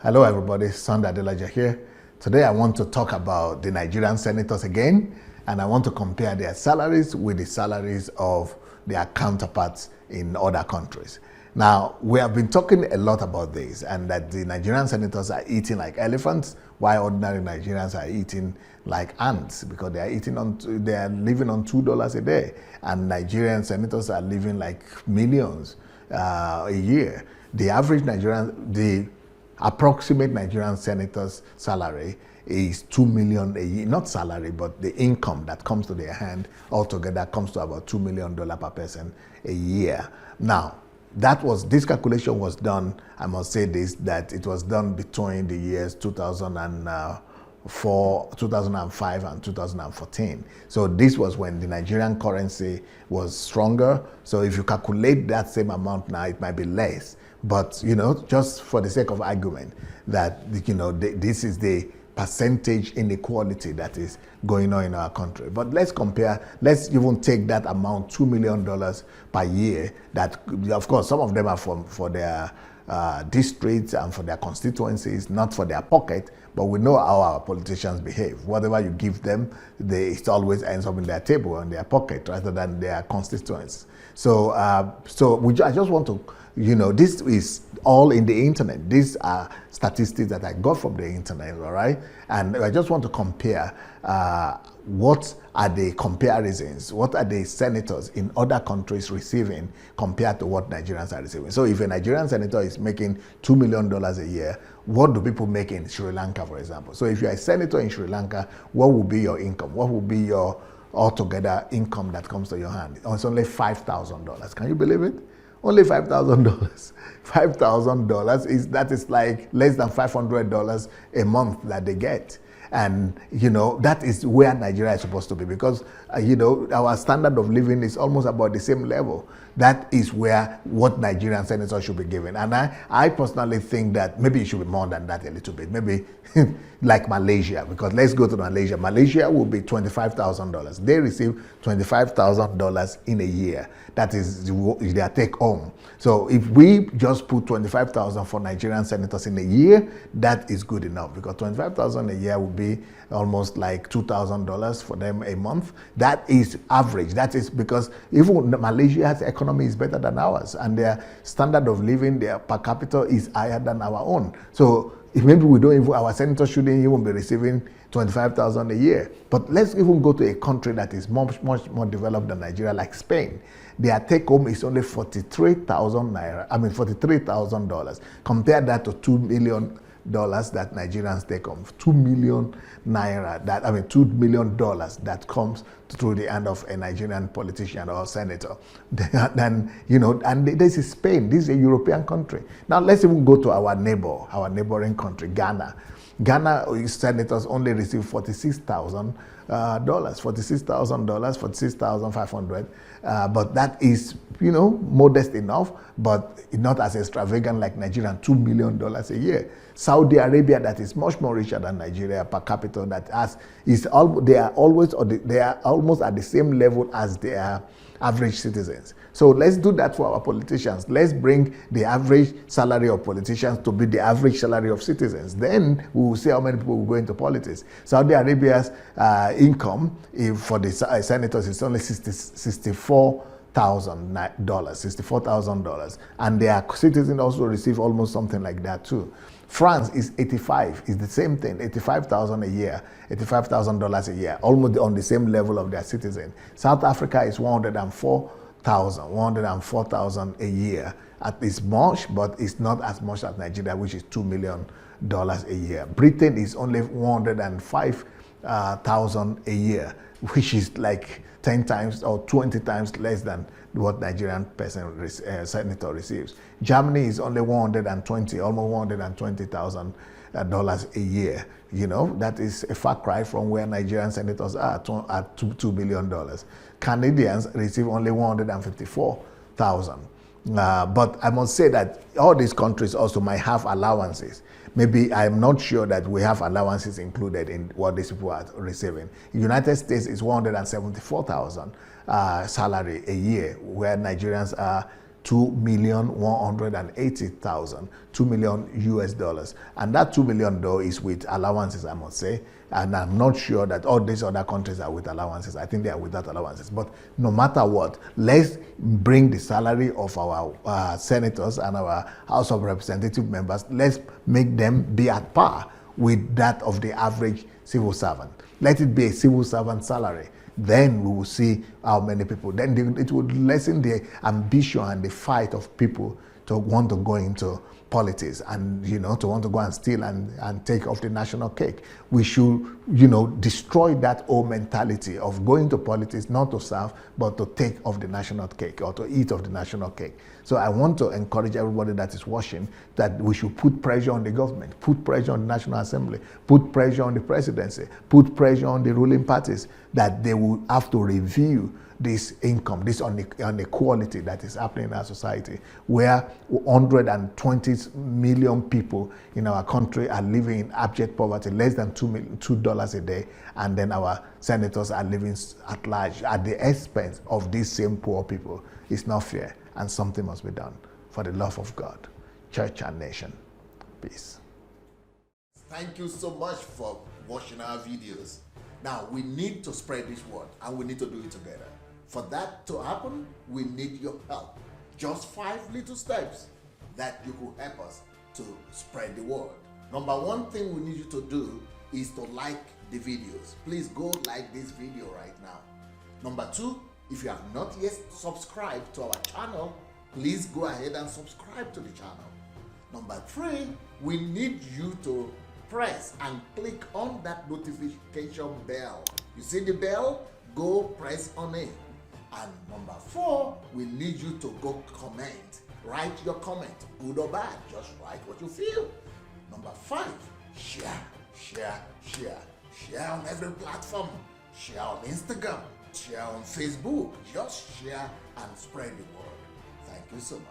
Hello everybody, Sunday Adelaja here. Today I want to talk about the Nigerian senators again, and I want to compare their salaries with the salaries of their counterparts in other countries. Now, we have been talking a lot about this, and that the Nigerian senators are eating like elephants, while ordinary Nigerians are eating like ants, because they are living on $2 a day, and Nigerian senators are living like millions a year. The approximate Nigerian senator's salary is 2 million a year, not salary, but the income that comes to their hand altogether comes to about $2 million per person a year. Now, this calculation was done, I must say this, that it was done between the years 2005 and 2014. So this was when the Nigerian currency was stronger. So if you calculate that same amount now, it might be less. But, just for the sake of argument, that, this is the percentage inequality that is going on in our country. But let's even take that amount, $2 million per year, that, of course, some of them are for their districts and for their constituencies, not for their pocket, but we know how our politicians behave. Whatever you give them, it always ends up in their table, in their pocket, rather than their constituents. So, I just want to, this is all in the internet. These are statistics that I got from the internet, all right? And I just want to compare what are the comparisons, what are the senators in other countries receiving compared to what Nigerians are receiving. So if a Nigerian senator is making $2 million a year, what do people make in Sri Lanka, for example? So if you're a senator in Sri Lanka, what will be your income? What will be your altogether income that comes to your hand? It's only $5,000. Can you believe it? Only $5,000. $5,000 that is like less than $500 a month that they get. And, that is where Nigeria is supposed to be, because, our standard of living is almost about the same level. That is what Nigerian senators should be given. And I personally think that maybe it should be more than that a little bit. Maybe like Malaysia, because let's go to Malaysia. Malaysia will be $25,000. They receive $25,000 in a year. That is their take home. So if we just put $25,000 for Nigerian senators in a year, that is good enough, because $25,000 a year would be almost like $2,000 for them a month. That is average. That is because even Malaysia's economy is better than ours, and their standard of living, their per capita is higher than our own. So maybe our senators shouldn't even be receiving $25,000 a year. But let's even go to a country that is much more developed than Nigeria, like Spain. Their take home is only $43,000. Compare that to $2 million that Nigerians take home. 2 million naira, $2 million that comes through the hand of a Nigerian politician or senator. And this is Spain. This is a European country. Now let's even go to our neighboring country, Ghana. Ghana senators only receive $46,000, $46,500. But that is, modest enough, but not as extravagant like Nigeria, $2 million a year. Saudi Arabia, that is much more richer than Nigeria per capita, they are almost at the same level as their average citizens. So let's do that for our politicians. Let's bring the average salary of politicians to be the average salary of citizens. Then we will see how many people will go into politics. Saudi Arabia's income for the senators is only $64,000, and their citizens also receive almost something like that too. France is 85, is the same thing, $85,000 a year, $85,000 a year, almost on the same level of their citizens. South Africa is 104,000 a year. It's much, but it's not as much as Nigeria, which is $2 million a year. Britain is only 105,000 a year, which is like 10 times or 20 times less than what Nigerian senator receives. Germany is only almost $120,000 a year. That is a far cry from where Nigerian senators are at $2 billion. Canadians receive only $154,000. But I must say that all these countries also might have allowances. Maybe I'm not sure that we have allowances included in what these people are receiving. United States is $174,000 salary a year, where Nigerians are 2,180,000, 2 million US dollars. And that 2 million though is with allowances, I must say. And I'm not sure that all these other countries are with allowances. I think they are without allowances. But no matter what, let's bring the salary of our senators and our House of Representative members, let's make them be at par with that of the average civil servant. Let it be a civil servant salary. Then we will see how many people. Then it would lessen the ambition and the fight of people to want to go into politics and, to want to go and steal and take off the national cake. We should, destroy that old mentality of going to politics not to serve, but to take off the national cake or to eat off the national cake. So I want to encourage everybody that is watching that we should put pressure on the government, put pressure on the National Assembly, put pressure on the presidency, put pressure on the ruling parties that they will have to review this income, this inequality that is happening in our society, where 120 million people in our country are living in abject poverty, less than $2 a day, and then our senators are living at large at the expense of these same poor people. It's not fair, and something must be done for the love of God, church, and nation. Peace. Thank you so much for watching our videos. Now, we need to spread this word, and we need to do it together. For that to happen, we need your help. Just 5 little steps that you could help us to spread the word. Number one thing we need you to do is to like the videos. Please go like this video right now. Number two, if you have not yet subscribed to our channel, please go ahead and subscribe to the channel. Number three, we need you to press and click on that notification bell. You see the bell? Go press on it. And number four, we need you to go comment. Write your comment, good or bad, just write what you feel. Number five, share on every platform. Share on Instagram, share on Facebook. Just share and spread the word. Thank you so much.